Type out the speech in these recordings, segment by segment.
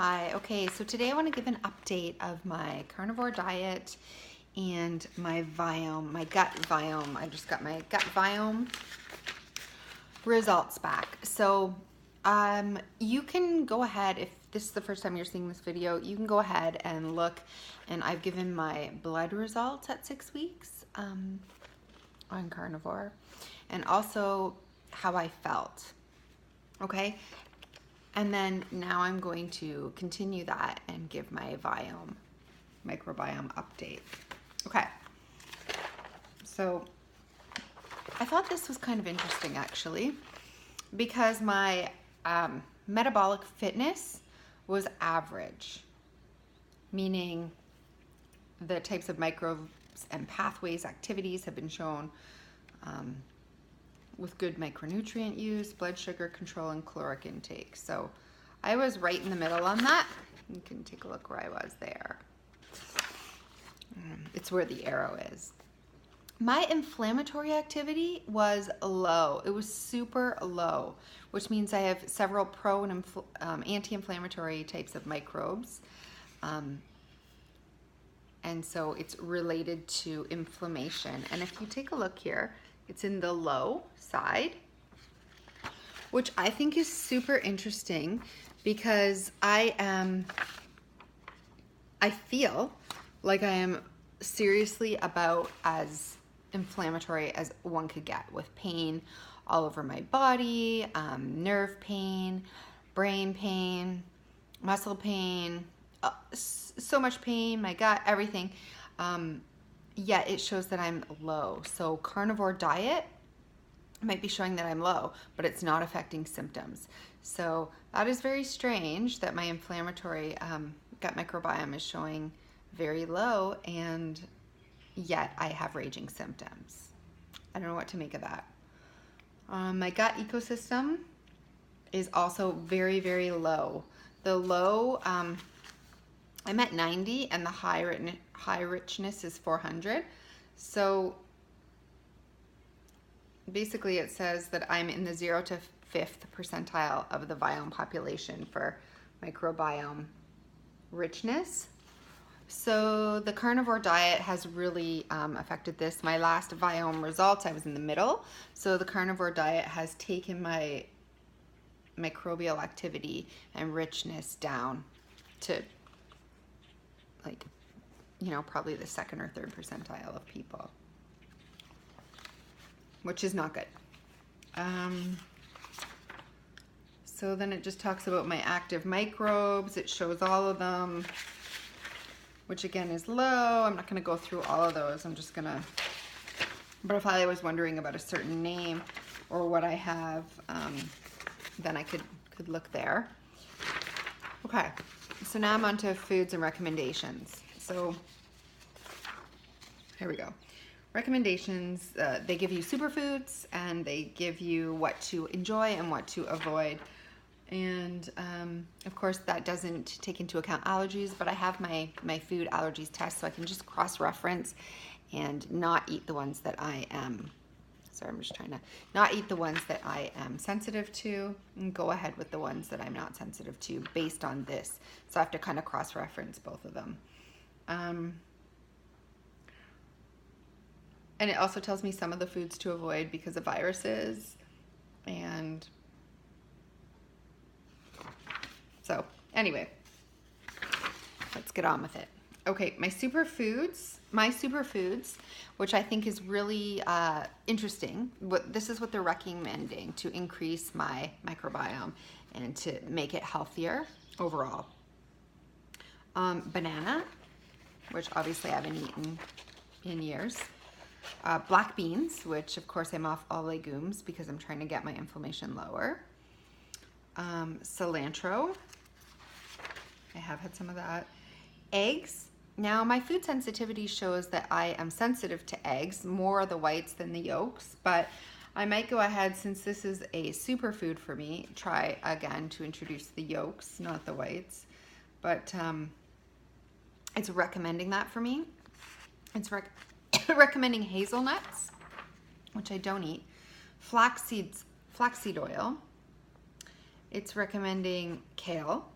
Hi, okay, so today I want to give an update of my carnivore diet and my Viome, my gut Viome. I just got my gut Viome results back. So you can go ahead, if this is the first time you're seeing this video, you can go ahead and look, and I've given my blood results at 6 weeks on carnivore, and also how I felt, okay? And then now I'm going to continue that and give my Viome microbiome update. Okay, so I thought this was kind of interesting actually, because my metabolic fitness was average, meaning the types of microbes and pathways activities have been shown with good micronutrient use, blood sugar control, and caloric intake. So I was right in the middle on that. You can take a look where I was there. It's where the arrow is. My inflammatory activity was low. It was super low, which means I have several pro and anti-inflammatory types of microbes. And so it's related to inflammation. And if you take a look here, it's in the low side, which I think is super interesting because I feel like I am seriously about as inflammatory as one could get, with pain all over my body, nerve pain, brain pain, muscle pain, so much pain, my gut, everything. Yet it shows that I'm low. So carnivore diet might be showing that I'm low, but it's not affecting symptoms. So that is very strange that my inflammatory gut microbiome is showing very low, and yet I have raging symptoms. I don't know what to make of that. My gut ecosystem is also very, very low. The low, I'm at 90, and the high richness is 400. So basically it says that I'm in the 0 to 5th percentile of the Viome population for microbiome richness. So the carnivore diet has really affected this. My last Viome results, I was in the middle. So the carnivore diet has taken my microbial activity and richness down to, like, you know, probably the 2nd or 3rd percentile of people, which is not good. So then it just talks about my active microbes. It shows all of them, which again is low. I'm not gonna go through all of those. I'm just gonna, but if I was wondering about a certain name or what I have, then I could look there. Okay, so now I'm on to foods and recommendations. So here we go. Recommendations, they give you superfoods, and they give you what to enjoy and what to avoid. And of course that doesn't take into account allergies, but I have my food allergies test, so I can just cross-reference and not eat the ones that I am, sorry, I'm just trying to not eat the ones that I am sensitive to, and go ahead with the ones that I'm not sensitive to based on this. So I have to kind of cross-reference both of them. And it also tells me some of the foods to avoid because of viruses. And so anyway, let's get on with it. Okay, my superfoods, which I think is really interesting. This is what they're recommending to increase my microbiome and to make it healthier overall. Banana, which obviously I haven't eaten in years. Black beans, which of course I'm off all legumes because I'm trying to get my inflammation lower. Cilantro, I have had some of that. Eggs. Now my food sensitivity shows that I am sensitive to eggs, more the whites than the yolks, but I might go ahead, since this is a superfood for me, try again to introduce the yolks, not the whites. But it's recommending that for me. It's recommending hazelnuts, which I don't eat, flaxseed oil. It's recommending kale,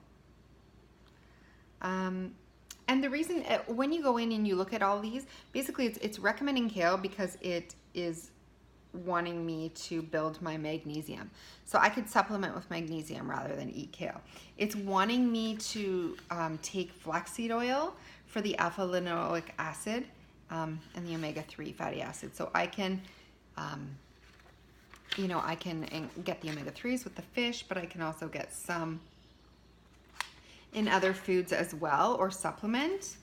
And the reason, when you go in and you look at all these, basically it's recommending kale because it is wanting me to build my magnesium. So I could supplement with magnesium rather than eat kale. It's wanting me to take flaxseed oil for the alpha linoleic acid and the omega-3 fatty acid. So I can, I can get the omega-3s with the fish, but I can also get some in other foods as well, or supplement.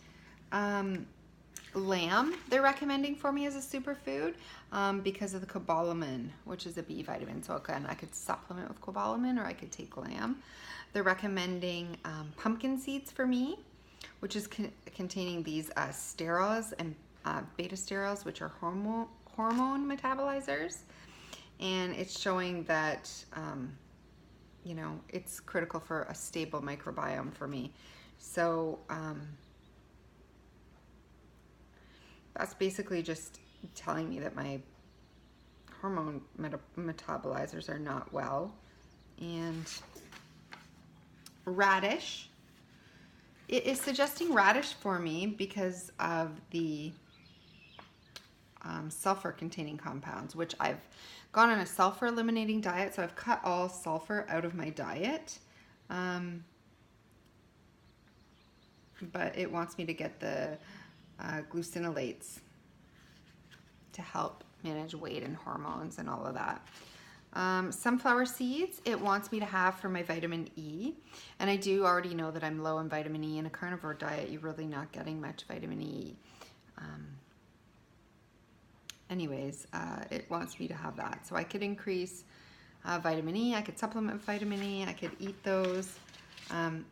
Lamb, they're recommending for me as a superfood because of the cobalamin, which is a B vitamin. So again, I could supplement with cobalamin, or I could take lamb. They're recommending pumpkin seeds for me, which is containing these sterols and beta sterols, which are hormone metabolizers. And it's showing that it's critical for a stable microbiome for me. So that's basically just telling me that my hormone metabolizers are not well. And radish, it is suggesting radish for me because of the sulfur containing compounds, which I've gone on a sulfur eliminating diet, so I've cut all sulfur out of my diet. But it wants me to get the glucinolates to help manage weight and hormones and all of that. Sunflower seeds, it wants me to have for my vitamin E. And I do already know that I'm low in vitamin E. In a carnivore diet, you're really not getting much vitamin E. It wants me to have that. So I could increase vitamin E. I could supplement with vitamin E. I could eat those.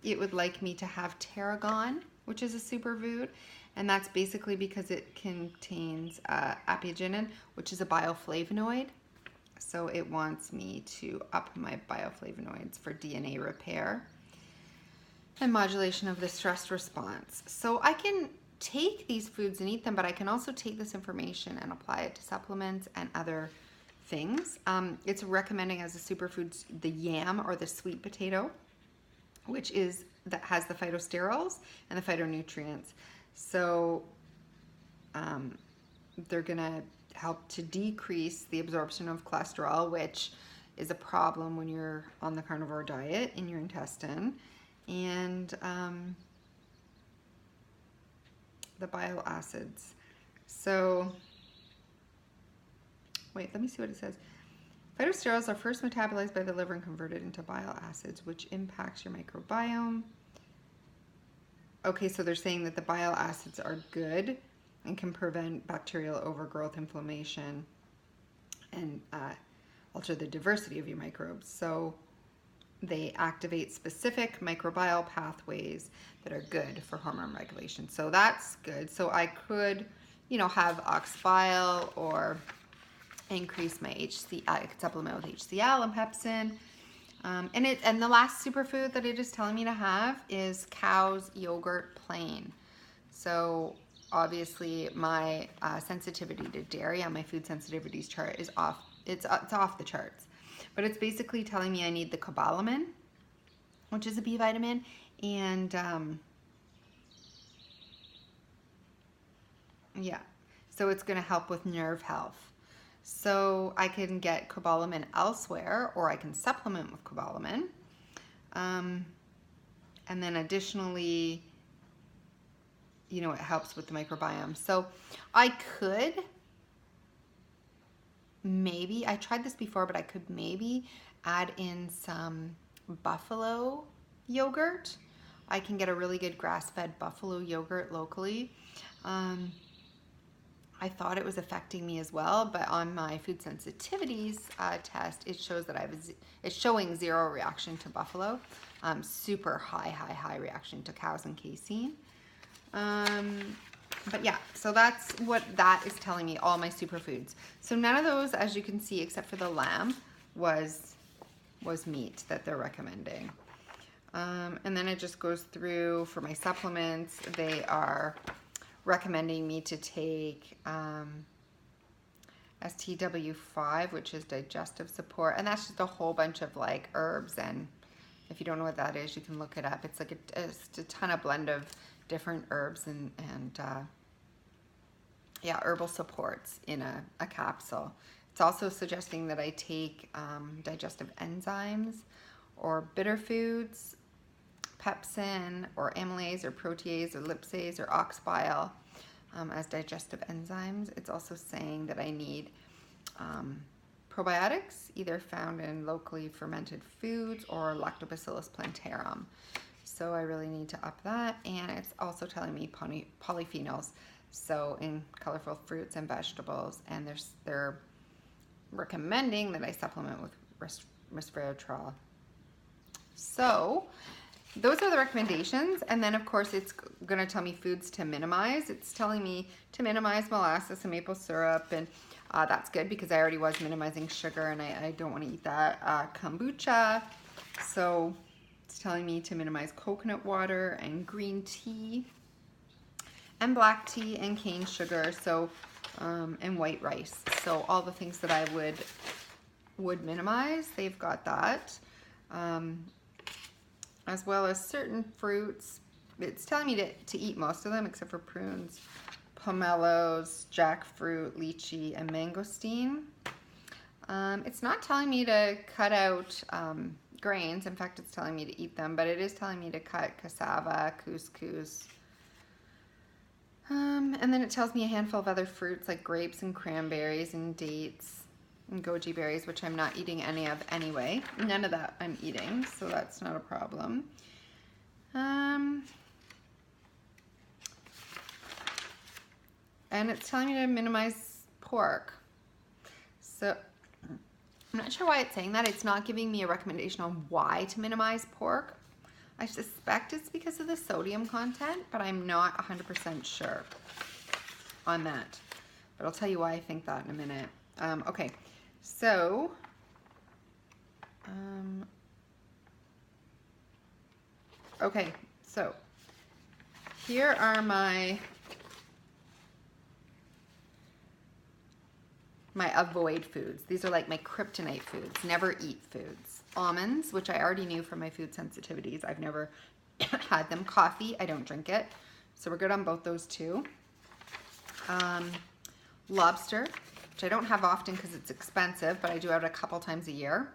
It would like me to have tarragon, which is a superfood. And that's basically because it contains apigenin, which is a bioflavonoid. So it wants me to up my bioflavonoids for DNA repair and modulation of the stress response. So I can take these foods and eat them, but I can also take this information and apply it to supplements and other things. It's recommending as a superfood the yam or the sweet potato, which has the phytosterols and the phytonutrients. So they're gonna help to decrease the absorption of cholesterol, which is a problem when you're on the carnivore diet in your intestine. And the bile acids. So, wait, let me see what it says. Phytosterols are first metabolized by the liver and converted into bile acids, which impacts your microbiome. Okay, so they're saying that the bile acids are good and can prevent bacterial overgrowth, inflammation, and alter the diversity of your microbes. So they activate specific microbial pathways that are good for hormone regulation. So that's good. So I could, have ox bile or increase my HCl. I could supplement with HCl and pepsin. And the last superfood that it is telling me to have is cow's yogurt plain. So obviously my sensitivity to dairy on my food sensitivities chart is off. It's off the charts. But it's basically telling me I need the cobalamin, which is a B vitamin, and so it's going to help with nerve health. So I can get cobalamin elsewhere, or I can supplement with cobalamin. And then additionally, it helps with the microbiome. So I could maybe, I tried this before, but I could maybe add in some buffalo yogurt. I can get a really good grass-fed buffalo yogurt locally. I thought it was affecting me as well, but on my food sensitivities test, it shows that it's showing zero reaction to buffalo, super high reaction to cows and casein. But yeah, so that's what that is telling me, all my superfoods. So none of those, as you can see, except for the lamb, was meat that they're recommending. And then it just goes through for my supplements. They are recommending me to take STW5, which is digestive support, and that's just a whole bunch of like herbs and If you don't know what that is, you can look it up. It's like a ton of blend of different herbs and yeah, herbal supports in a capsule. It's also suggesting that I take digestive enzymes or bitter foods, pepsin or amylase or protease or lipase or ox bile as digestive enzymes. It's also saying that I need probiotics, either found in locally fermented foods or Lactobacillus plantarum. So I really need to up that. And it's also telling me polyphenols, so in colorful fruits and vegetables. And they're recommending that I supplement with resveratrol. So those are the recommendations. And then of course it's going to tell me foods to minimize. It's telling me to minimize molasses and maple syrup, and that's good because I already was minimizing sugar and I don't want to eat that. Kombucha. So it's telling me to minimize coconut water and green tea and black tea and cane sugar. So and white rice. So all the things that I would minimize, they've got that. As well as certain fruits. It's telling me to eat most of them except for prunes, pomelos, jackfruit, lychee, and mangosteen. It's not telling me to cut out grains. In fact, it's telling me to eat them, but it is telling me to cut cassava, couscous. And then it tells me a handful of other fruits like grapes and cranberries and dates and goji berries, which I'm not eating any of anyway. None of that I'm eating, so that's not a problem. And it's telling me to minimize pork. So I'm not sure why it's saying that. It's not giving me a recommendation on why to minimize pork. I suspect it's because of the sodium content, but I'm not 100% sure on that. But I'll tell you why I think that in a minute. Okay, so here are my avoid foods. These are like my kryptonite foods, never eat foods. Almonds, which I already knew from my food sensitivities. I've never had them. Coffee, I don't drink it. So we're good on both those two. Lobster, which I don't have often because it's expensive, but I do have it a couple times a year.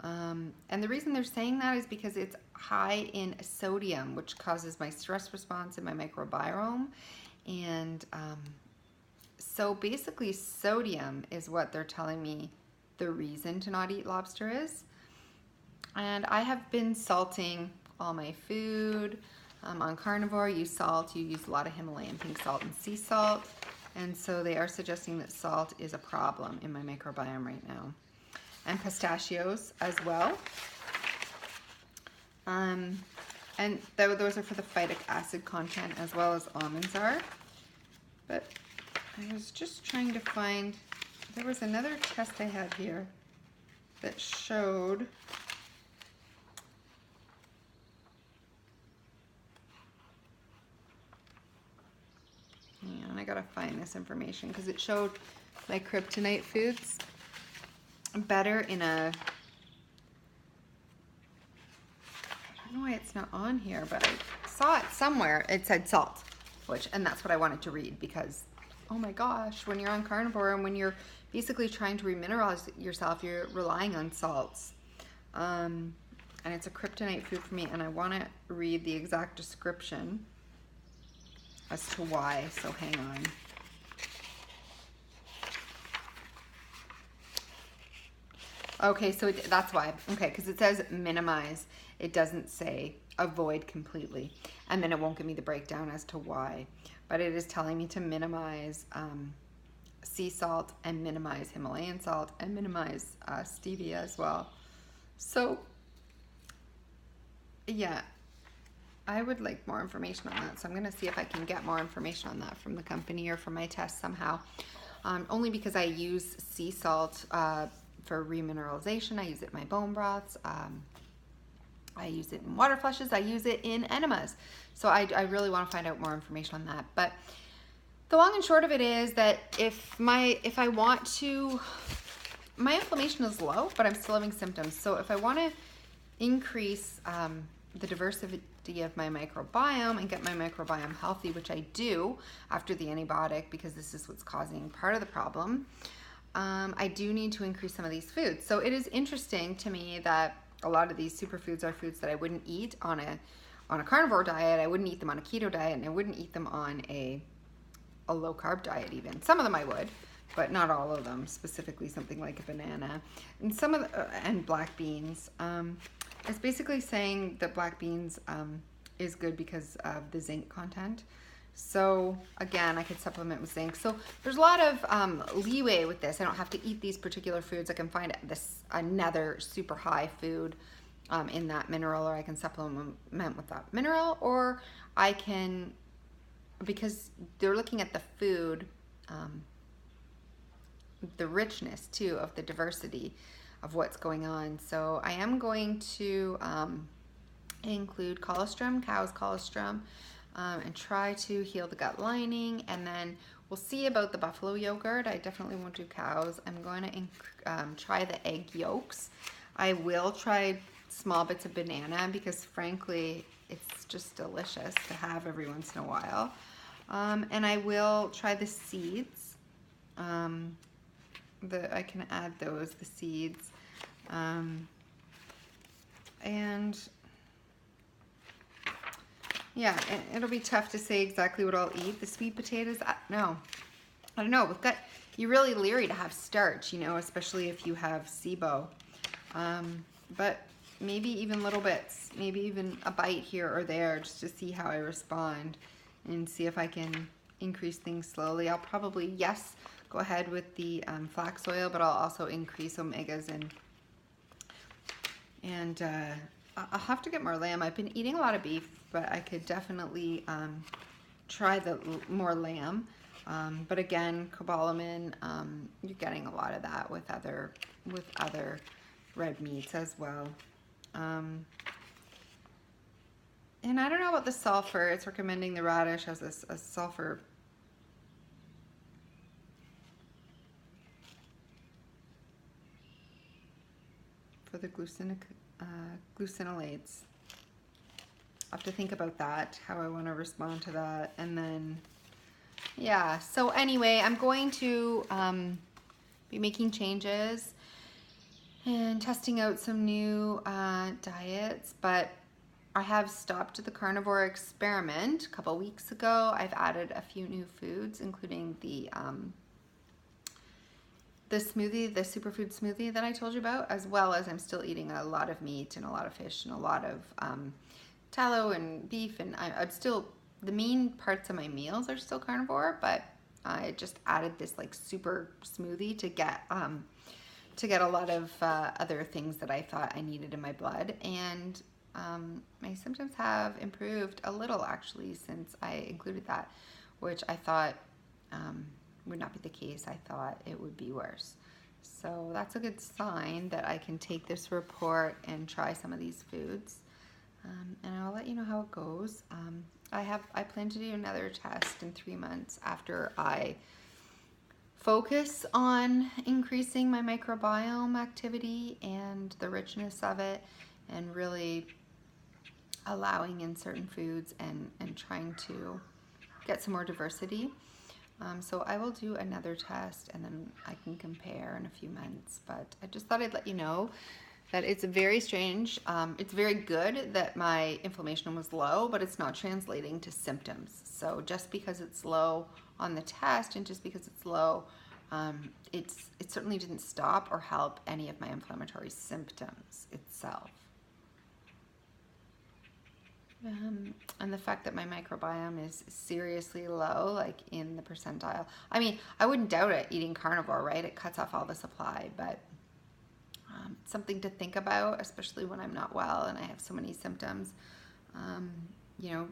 And the reason they're saying that is because it's high in sodium, which causes my stress response and my microbiome. And so basically sodium is what they're telling me the reason to not eat lobster is. And I have been salting all my food. On carnivore, you use salt. You use a lot of Himalayan pink salt and sea salt. And so they are suggesting that salt is a problem in my microbiome right now. And pistachios as well. And those are for the phytic acid content as well as almonds are. But I was just trying to find, there was another test I had here that showed and I gotta find this information because it showed my kryptonite foods better in a, I don't know why it's not on here, but I saw it somewhere. It said salt, and that's what I wanted to read because, oh my gosh, when you're on carnivore and when you're basically trying to remineralize yourself, you're relying on salts. And it's a kryptonite food for me, and I want to read the exact description as to why, so hang on. Okay, so that's why. Okay, because it says minimize. It doesn't say avoid completely. And then it won't give me the breakdown as to why. But it is telling me to minimize sea salt and minimize Himalayan salt and minimize stevia as well. So, yeah, I would like more information on that. So I'm going to see if I can get more information on that from the company or from my test somehow. Only because I use sea salt for remineralization. I use it in my bone broths. I use it in water flushes. I use it in enemas. So I really want to find out more information on that. But the long and short of it is that if I want to, my inflammation is low, but I'm still having symptoms. So if I want to increase the diversity of my microbiome and get my microbiome healthy, which I do after the antibiotic, because this is what's causing part of the problem, I do need to increase some of these foods. So it is interesting to me that a lot of these superfoods are foods that I wouldn't eat on a carnivore diet. I wouldn't eat them on a keto diet, and I wouldn't eat them on a low carb diet even. Some of them I would, but not all of them, specifically something like a banana and and black beans. It's basically saying that black beans is good because of the zinc content. So again, I could supplement with zinc. So there's a lot of leeway with this. I don't have to eat these particular foods. I can find another super high food in that mineral, or I can supplement with that mineral, or I can, because they're looking at the food, the richness too of the diversity of what's going on. So I am going to include colostrum, cow's colostrum, and try to heal the gut lining. And then we'll see about the buffalo yogurt. I definitely won't do cows. I'm going to try the egg yolks. I will try small bits of banana, because frankly it's just delicious to have every once in a while. And I will try the seeds. I can add those, the seeds. And yeah, it'll be tough to say exactly what I'll eat. The sweet potatoes, no, I don't know. With gut, you're really leery to have starch, you know, especially if you have SIBO. But maybe even little bits, maybe even a bite here or there, just to see how I respond and see if I can increase things slowly. I'll probably, yes, go ahead with the flax oil, but I'll also increase omegas, and I'll have to get more lamb. I've been eating a lot of beef, but I could definitely try the more lamb. But again, cobalamin, you're getting a lot of that with other red meats as well. And I don't know about the sulfur. It's recommending the radish as a sulfur. For the glucinolates. I'll have to think about that, how I want to respond to that. And then, yeah, so anyway, I'm going to be making changes and testing out some new diets, but I have stopped the carnivore experiment a couple weeks ago. I've added a few new foods, including the smoothie, the superfood smoothie that I told you about, as well as I'm still eating a lot of meat and a lot of fish and a lot of tallow and beef, and I'm still, the main parts of my meals are still carnivore, but I just added this like super smoothie to get a lot of other things that I thought I needed in my blood, and my symptoms have improved a little actually since I included that, which I thought would not be the case. I thought it would be worse. So that's a good sign that I can take this report and try some of these foods, and I'll let you know how it goes. I plan to do another test in 3 months after I focus on increasing my microbiome activity and the richness of it, and really allowing in certain foods and trying to get some more diversity. So I will do another test, and then I can compare in a few months. But I just thought I'd let you know that it's very strange. It's very good that my inflammation was low, but it's not translating to symptoms. So just because it's low on the test, and just because it's low, it certainly didn't stop or help any of my inflammatory symptoms itself. And the fact that my microbiome is seriously low, like in the percentile. I mean, I wouldn't doubt it eating carnivore, right? It cuts off all the supply, but it's something to think about, especially when I'm not well and I have so many symptoms. You know,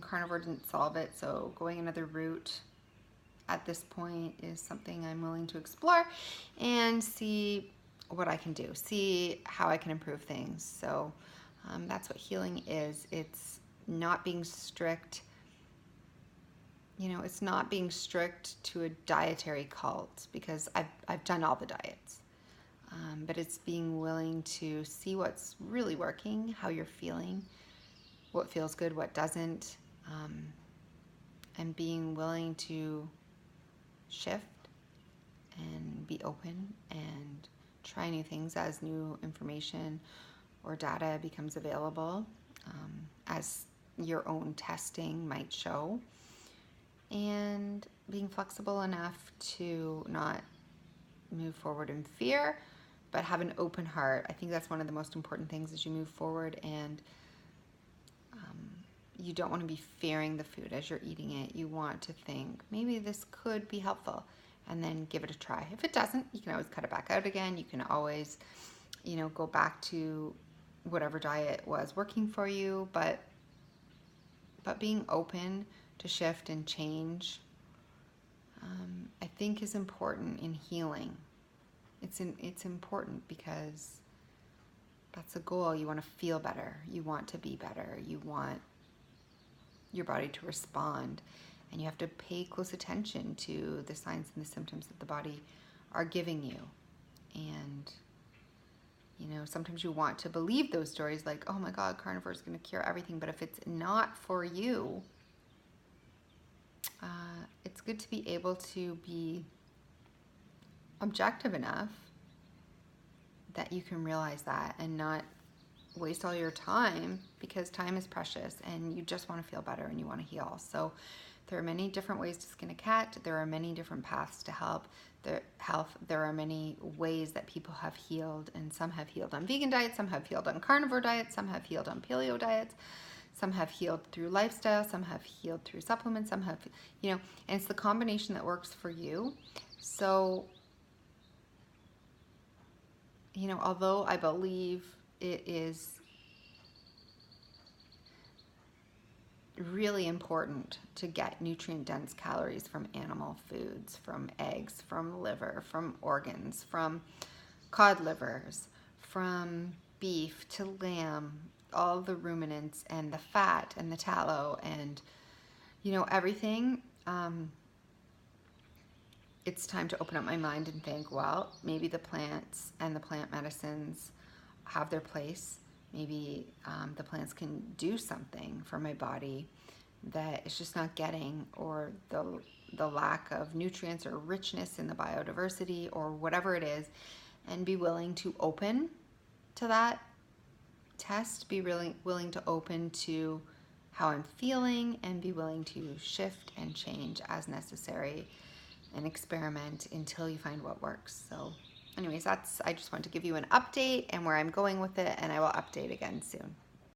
carnivore didn't solve it, so going another route at this point is something I'm willing to explore and see what I can do, see how I can improve things. So that's what healing is. It's not being strict, you know, it's not being strict to a dietary cult, because I've done all the diets. But it's being willing to see what's really working, how you're feeling, what feels good, what doesn't, and being willing to shift and be open and try new things as new information or data becomes available, as your own testing might show, and being flexible enough to not move forward in fear, but have an open heart. I think that's one of the most important things as you move forward, and you don't want to be fearing the food as you're eating it. You want to think, maybe this could be helpful, and then give it a try. If it doesn't, you can always cut it back out again. You can always, go back to whatever diet was working for you, but being open to shift and change, I think is important in healing. It's important because that's a goal. You want to feel better. You want to be better. You want your body to respond, and you have to pay close attention to the signs and the symptoms that the body are giving you. And sometimes you want to believe those stories like, oh my God, carnivore is going to cure everything. But if it's not for you, it's good to be able to be objective enough that you can realize that and not waste all your time, because time is precious and you just want to feel better and you want to heal. So there are many different ways to skin a cat. There are many different paths to help their health. There are many ways that people have healed, and some have healed on vegan diets, some have healed on carnivore diets, some have healed on paleo diets, some have healed through lifestyle, some have healed through supplements, some have, and it's the combination that works for you. So, although I believe it is really important to get nutrient-dense calories from animal foods, from eggs, from liver, from organs, from cod livers, from beef to lamb, all the ruminants and the fat and the tallow and, everything. It's time to open up my mind and think, well, maybe the plants and the plant medicines have their place. Maybe the plants can do something for my body that it's just not getting, or the lack of nutrients or richness in the biodiversity or whatever it is, and be willing to open to that test, be really willing to open to how I'm feeling, and be willing to shift and change as necessary and experiment until you find what works. So anyways, I just want to give you an update and where I'm going with it, and I will update again soon.